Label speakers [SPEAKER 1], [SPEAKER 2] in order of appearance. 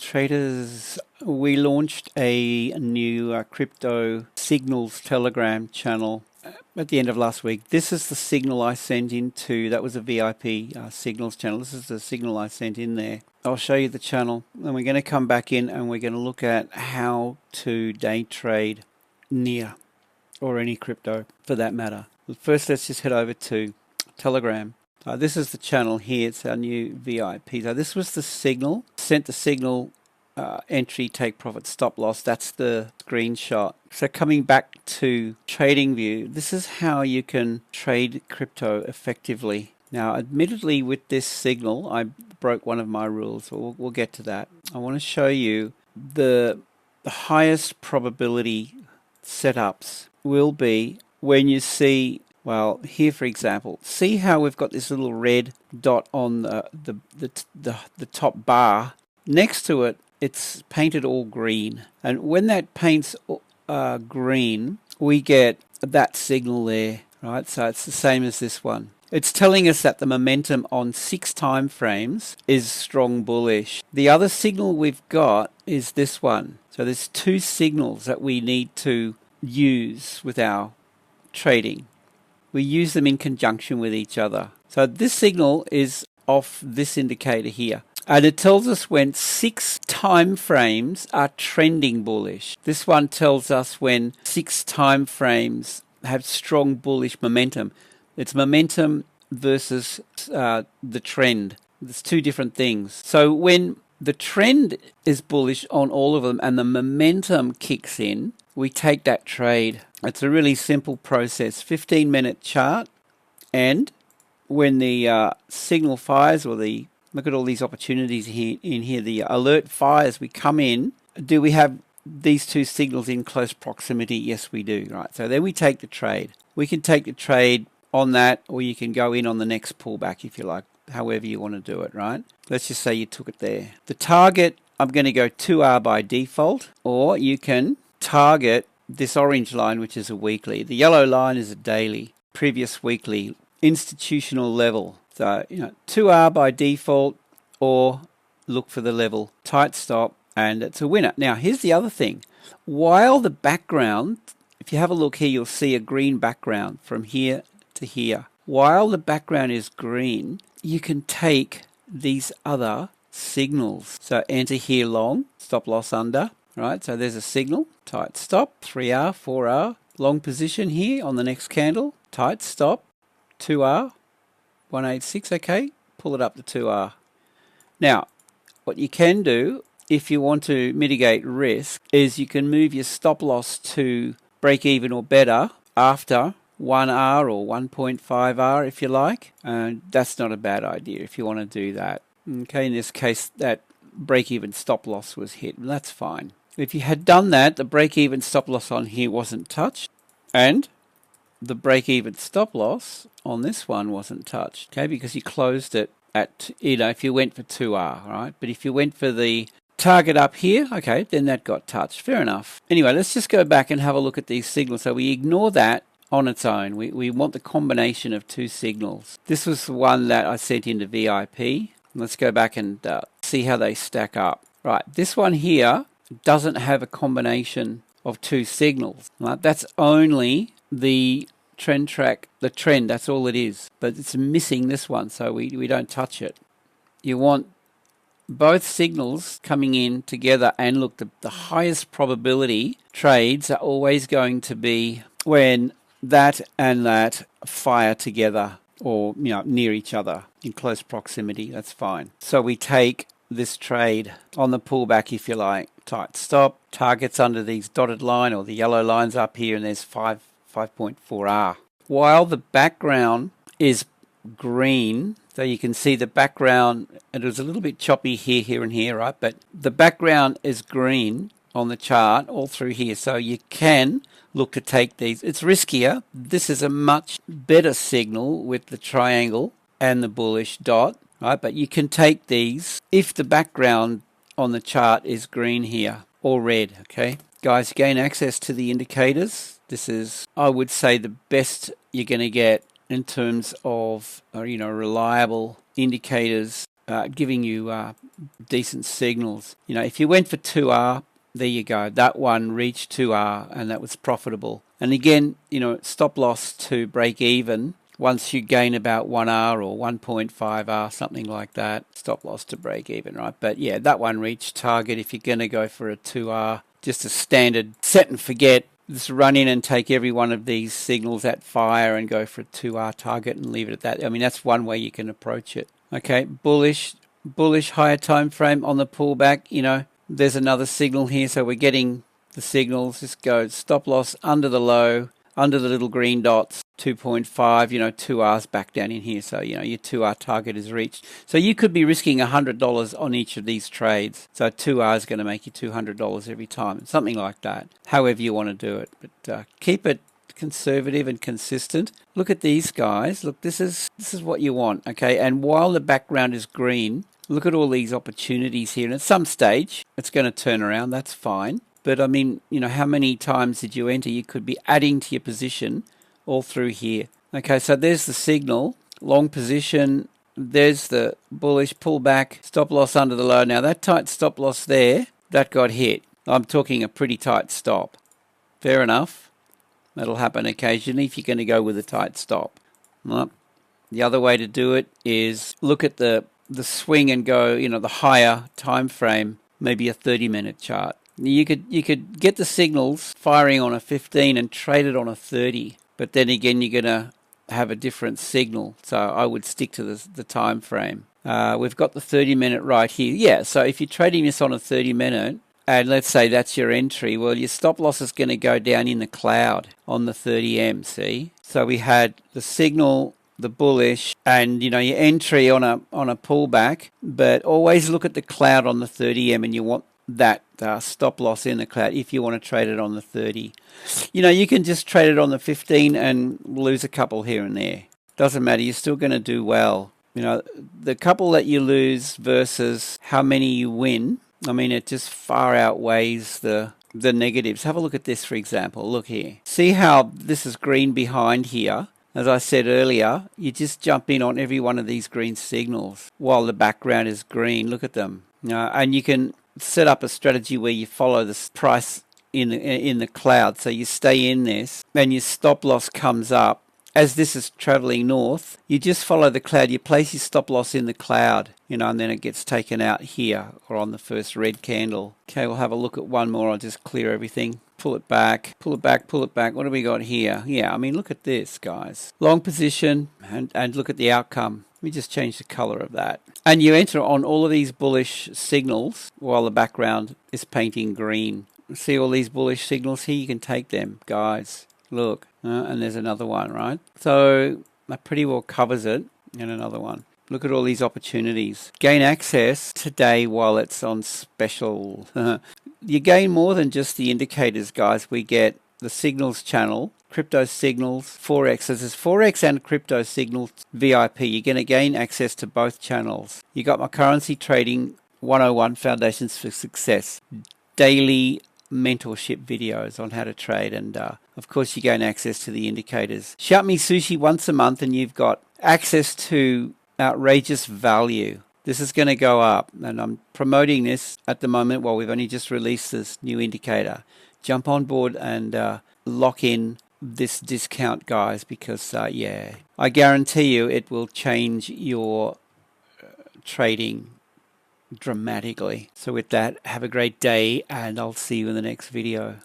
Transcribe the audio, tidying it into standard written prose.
[SPEAKER 1] Traders, we launched a new crypto signals Telegram channel at the end of last week. This is the signal I sent into, that was a VIP signals channel. This is the signal I sent in there. I'll show you the channel, and we're going to come back in and we're going to look at how to day trade NEAR or any crypto for that matter. But first, let's just head over to Telegram. This is the channel here. It's our new VIP. So this was the signal. Sent the signal entry, take profit, stop loss. That's the screenshot. So coming back to TradingView, this is how you can trade crypto effectively. Now, admittedly, with this signal, I broke one of my rules. We'll get to that. I want to show you the highest probability setups will be when you see, well, here for example, see how we've got this little red dot on the top bar. Next to it, it's painted all green. And when that paints green, we get that signal there, right? So it's the same as this one. It's telling us that the momentum on 6 time frames is strong bullish. The other signal we've got is this one. So there's 2 signals that we need to use with our trading. We use them in conjunction with each other. So this signal is off this indicator here. And it tells us when 6 time frames are trending bullish. This one tells us when 6 time frames have strong bullish momentum. It's momentum versus the trend. There's 2 different things. So when the trend is bullish on all of them and the momentum kicks in, we take that trade. It's a really simple process. 15-minute chart, and when the signal fires, or the look at all these opportunities here in here, the alert fires, we come in. Do we have these 2 signals in close proximity? Yes, we do. Right. So then we take the trade. We can take the trade on that, or you can go in on the next pullback if you like, however you want to do it, right? Let's just say you took it there. The target, I'm going to go 2R by default, or you can target this orange line, which is a weekly. The yellow line is a daily, previous weekly, institutional level. So, 2R by default, or look for the level, tight stop, and it's a winner. Now, here's the other thing. While the background, if you have a look here, you'll see a green background from here to here. While the background is green, you can take these other signals. So enter here long, stop loss under, right? So there's a signal, tight stop, 3R, 4R, long position here on the next candle, tight stop, 2R, 186, okay, pull it up to 2R. Now, what you can do if you want to mitigate risk is you can move your stop loss to break even or better after 1R or 1.5R if you like. That's not a bad idea if you want to do that. Okay, in this case, that break-even stop loss was hit. That's fine. If you had done that, the break-even stop loss on here wasn't touched, and the break-even stop loss on this one wasn't touched. Okay, because you closed it at, if you went for 2R, right? But if you went for the target up here, okay, then that got touched. Fair enough. Anyway, let's just go back and have a look at these signals. So we ignore that on its own. We want the combination of 2 signals. This was the one that I sent into VIP. Let's go back and see how they stack up. Right, this one here doesn't have a combination of 2 signals. Right? That's only the trend track, the trend, that's all it is. But it's missing this one, so we don't touch it. You want both signals coming in together, and look, the highest probability trades are always going to be when that and that fire together, or near each other in close proximity. That's fine. So we take this trade on the pullback, if you like, tight stop, targets under these dotted line or the yellow lines up here, and there's 5.4R. While the background is green, so you can see the background, it was a little bit choppy here and here, right? But the background is green on the chart all through here, so you can look to take these. It's riskier. This is a much better signal with the triangle and the bullish dot, right? But you can take these if the background on the chart is green here or red, okay? Guys, gain access to the indicators. This is, I would say, the best you're going to get in terms of, reliable indicators giving you decent signals. You know, if you went for 2R, there you go. That one reached 2R and that was profitable. And again, you know, stop loss to break even. Once you gain about 1R or 1.5R, something like that, stop loss to break even, right? But yeah, that one reached target. If you're going to go for a 2R, just a standard set and forget, just run in and take every one of these signals at fire and go for a 2R target and leave it at that. I mean, that's one way you can approach it. Okay, bullish higher time frame on the pullback. You know, there's another signal here, so we're getting the signals. Just go stop loss under the low, under the little green dots, 2.5, you know, 2R's back down in here. So, you know, your 2R target is reached. So you could be risking $100 on each of these trades. So 2R is going to make you $200 every time, something like that, however you want to do it. But keep it conservative and consistent. Look at these guys. Look, this is what you want, okay? And while the background is green, look at all these opportunities here. And at some stage, it's going to turn around. That's fine. But I mean, you know, how many times did you enter? You could be adding to your position all through here. Okay, so there's the signal, long position. There's the bullish pullback, stop loss under the low. Now that tight stop loss there, that got hit. I'm talking a pretty tight stop. Fair enough. That'll happen occasionally if you're going to go with a tight stop. Well, the other way to do it is look at the swing and go, you know, the higher time frame, maybe a 30-minute chart. You could get the signals firing on a 15 and trade it on a 30, but then again you're going to have a different signal. So I would stick to the time frame. We've got the 30-minute right here. Yeah, so if you're trading this on a 30-minute, and let's say that's your entry, well, your stop loss is going to go down in the cloud on the 30M, see? So we had the signal, the bullish, and you know, your entry on a pullback, but always look at the cloud on the 30M, and you want that stop loss in the cloud if you want to trade it on the 30. You know, you can just trade it on the 15 and lose a couple here and there. Doesn't matter, you're still going to do well. You know, the couple that you lose versus how many you win, I mean, it just far outweighs the negatives. Have a look at this, for example. Look here. See how this is green behind here? As I said earlier, you just jump in on every one of these green signals while the background is green. Look at them. And you can set up a strategy where you follow this price in the cloud. So you stay in this and your stop loss comes up. As this is traveling north, you just follow the cloud. You place your stop loss in the cloud, you know, and then it gets taken out here or on the first red candle. Okay, we'll have a look at one more. I'll just clear everything. Pull it back, pull it back, pull it back. What do we got here? Yeah, I mean, look at this, guys. Long position and look at the outcome. Let me just change the color of that. And you enter on all of these bullish signals while the background is painting green. See all these bullish signals here? You can take them, guys. Look, and there's another one, right? So that pretty well covers it. And another one. Look at all these opportunities. Gain access today while it's on special. You gain more than just the indicators, guys. We get the signals channel, crypto signals, Forex. This is Forex and crypto signals VIP. You're going to gain access to both channels. You got my currency trading 101 Foundations for Success. Daily mentorship videos on how to trade, and of course you gain access to the indicators. Shout me sushi once a month and you've got access to outrageous value. This is going to go up, and I'm promoting this at the moment while we've only just released this new indicator. Jump on board and lock in this discount, guys, because yeah, I guarantee you it will change your trading dramatically. So with that, have a great day and I'll see you in the next video.